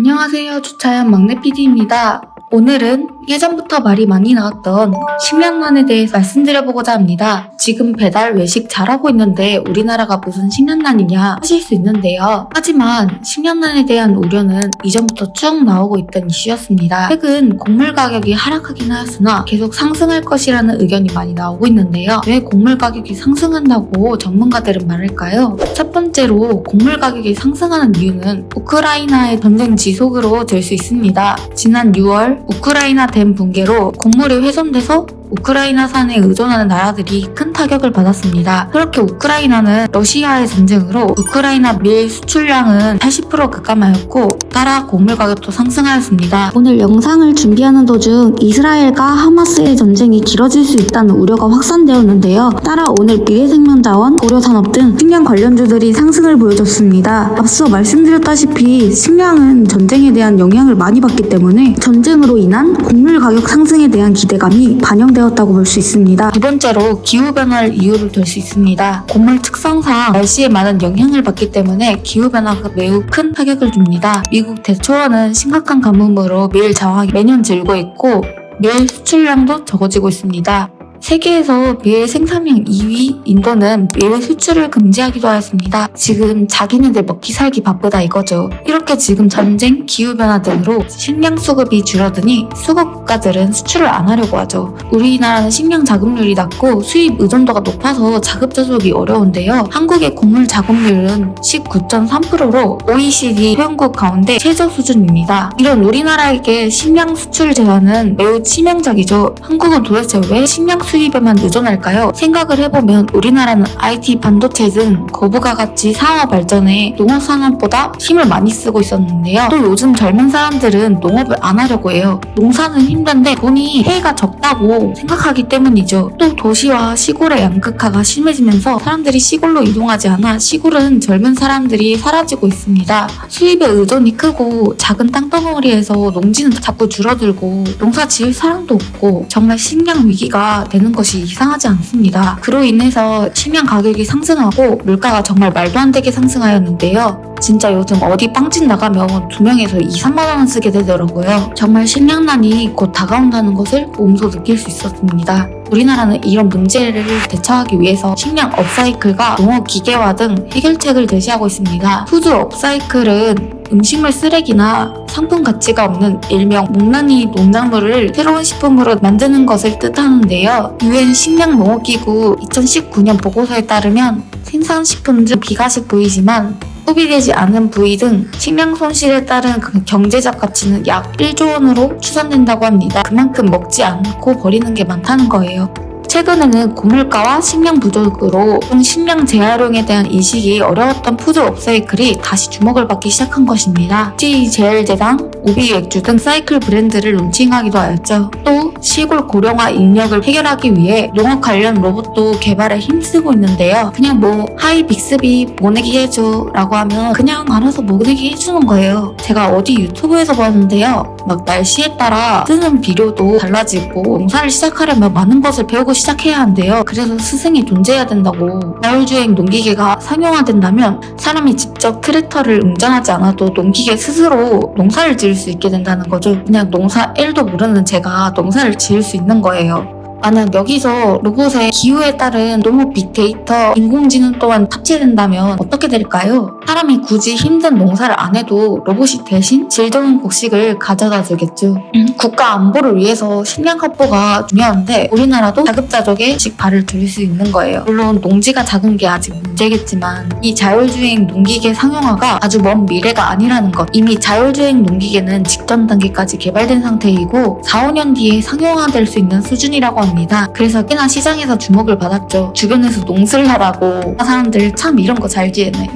안녕하세요. 주차연 막내 PD입니다. 오늘은 예전부터 말이 많이 나왔던 식량난에 대해서 말씀드려보고자 합니다. 지금 배달 외식 잘하고 있는데 우리나라가 무슨 식량난이냐 하실 수 있는데요. 하지만 식량난에 대한 우려는 이전부터 쭉 나오고 있던 이슈였습니다. 최근 곡물 가격이 하락하긴 하였으나 계속 상승할 것이라는 의견이 많이 나오고 있는데요. 왜 곡물 가격이 상승한다고 전문가들은 말할까요? 첫 번째로 곡물 가격이 상승하는 이유는 우크라이나의 전쟁 지속으로 될 수 있습니다. 지난 6월 우크라이나 댐 붕괴로 곡물이 훼손돼서 우크라이나산에 의존하는 나라들이 큰 타격을 받았습니다. 그렇게 우크라이나는 러시아의 전쟁으로 우크라이나 밀 수출량은 80% 급감하였고 따라 곡물 가격도 상승하였습니다. 오늘 영상을 준비하는 도중 이스라엘과 하마스의 전쟁이 길어질 수 있다는 우려가 확산되었는데요. 따라 오늘 미래생명자원, 고려산업 등 식량 관련주들이 상승을 보여줬습니다. 앞서 말씀드렸다시피 식량은 전쟁에 대한 영향을 많이 받기 때문에 전쟁으로 인한 곡물 가격 상승에 대한 기대감이 반영되었다고 볼 수 있습니다. 두 번째로 기후변화를 이유로 들 수 있습니다. 곡물 특성상 날씨에 많은 영향을 받기 때문에 기후변화가 매우 큰 타격을 줍니다. 미국 대초원은 심각한 가뭄으로 밀 장악이 매년 줄고 있고 밀 수출량도 적어지고 있습니다. 세계에서 밀 생산량 2위 인도는 밀 수출을 금지하기도 하였습니다. 지금 자기네들 먹기 살기 바쁘다 이거죠. 이렇게 지금 전쟁, 기후변화 등으로 식량 수급이 줄어드니 수급 국가들은 수출을 안 하려고 하죠. 우리나라는 식량 자급률이 낮고 수입 의존도가 높아서 자급자족이 어려운데요. 한국의 곡물 자급률은 19.3%로 OECD 회원국 가운데 최저 수준입니다. 이런 우리나라에게 식량 수출 제한은 매우 치명적이죠. 한국은 도대체 왜 식량 수입에만 의존할까요? 생각을 해보면 우리나라는 IT, 반도체 등 거부가 가치 산업 발전에 농업산업보다 힘을 많이 쓰고 있었는데요. 또 요즘 젊은 사람들은 농업을 안 하려고 해요. 농사는 힘든데 돈이 해가 적다고 생각하기 때문이죠. 또 도시와 시골의 양극화가 심해지면서 사람들이 시골로 이동하지 않아 시골은 젊은 사람들이 사라지고 있습니다. 수입의 의존이 크고 작은 땅덩어리에서 농지는 자꾸 줄어들고 농사 지을 사람도 없고 정말 식량 위기가 되는 것이 이상하지 않습니다. 그로 인해서 식량 가격이 상승하고 물가가 정말 말도 안 되게 상승하였는데요. 진짜 요즘 어디 빵집 나가면 2명에서 2, 3만 원 쓰게 되더라고요. 정말 식량난이 곧 다가온다는 것을 몸소 느낄 수 있었습니다. 우리나라는 이런 문제를 대처하기 위해서 식량 업사이클과 농업 기계화 등 해결책을 제시하고 있습니다. 푸드 업사이클은 음식물 쓰레기나 상품 가치가 없는 일명 목란이 농작물을 새로운 식품으로 만드는 것을 뜻하는데요. UN 식량농업기구 2019년 보고서에 따르면 생산식품 중 비가식 부위지만 소비되지 않은 부위 등 식량 손실에 따른 경제적 가치는 약 1조 원으로 추산된다고 합니다. 그만큼 먹지 않고 버리는 게 많다는 거예요. 최근에는 고물가와 식량 부족으로 식량 재활용에 대한 인식이 어려웠던 푸드 업사이클이 다시 주목을 받기 시작한 것입니다. 제일제당, 오비 맥주 등 사이클 브랜드를 론칭하기도 하였죠. 또 시골 고령화 인력을 해결하기 위해 농업 관련 로봇도 개발에 힘쓰고 있는데요. 그냥 하이 빅스비 모내기 해줘 라고 하면 그냥 알아서 모내기 해주는 거예요. 제가 어디 유튜브에서 봤는데요. 막 날씨에 따라 쓰는 비료도 달라지고 농사를 시작하려면 많은 것을 배우고 시작해야 한대요. 그래서 스승이 존재해야 된다고. 자율주행 농기계가 상용화된다면 사람이 직접 트랙터를 운전하지 않아도 농기계 스스로 농사를 지을 수 있게 된다는 거죠. 그냥 농사 1도 모르는 제가 농사를 지을 수 있는 거예요. 만약 여기서 로봇의 기후에 따른 농업 빅데이터, 인공지능 또한 탑재된다면 어떻게 될까요? 사람이 굳이 힘든 농사를 안 해도 로봇이 대신 질 좋은 곡식을 가져다 주겠죠. 국가 안보를 위해서 식량 확보가 중요한데 우리나라도 자급자족에 발을 들일 수 있는 거예요. 물론 농지가 작은 게 아직 문제겠지만 이 자율주행 농기계 상용화가 아주 먼 미래가 아니라는 것. 이미 자율주행 농기계는 직전 단계까지 개발된 상태이고 4, 5년 뒤에 상용화될 수 있는 수준이라고 합니다. 그래서 꽤나 시장에서 주목을 받았죠. 주변에서 농슬라라고 사람들 참 이런 거 잘 지내네.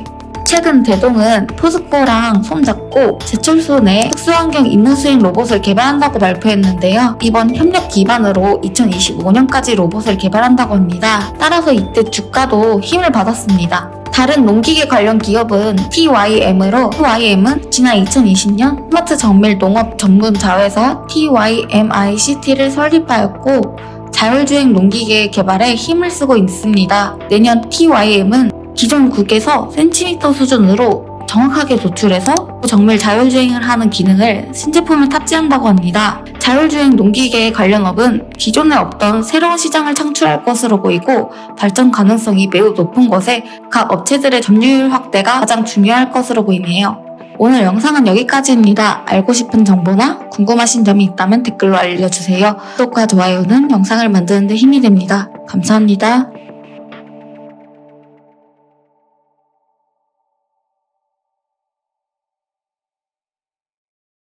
최근 대동은 포스코랑 손잡고 제철소 내 특수환경 임무수행 로봇을 개발한다고 발표했는데요. 이번 협력 기반으로 2025년까지 로봇을 개발한다고 합니다. 따라서 이때 주가도 힘을 받았습니다. 다른 농기계 관련 기업은 TYM으로 TYM은 지난 2020년 스마트 정밀 농업 전문 자회사 TYMICT를 설립하였고 자율주행 농기계 개발에 힘을 쓰고 있습니다. 내년 TYM은 기존 국에서 센티미터 수준으로 정확하게 도출해서 정밀 자율주행을 하는 기능을 신제품에 탑재한다고 합니다. 자율주행 농기계 관련업은 기존에 없던 새로운 시장을 창출할 것으로 보이고 발전 가능성이 매우 높은 것에 각 업체들의 점유율 확대가 가장 중요할 것으로 보이네요. 오늘 영상은 여기까지입니다. 알고 싶은 정보나 궁금하신 점이 있다면 댓글로 알려주세요. 구독과 좋아요는 영상을 만드는 데 힘이 됩니다. 감사합니다.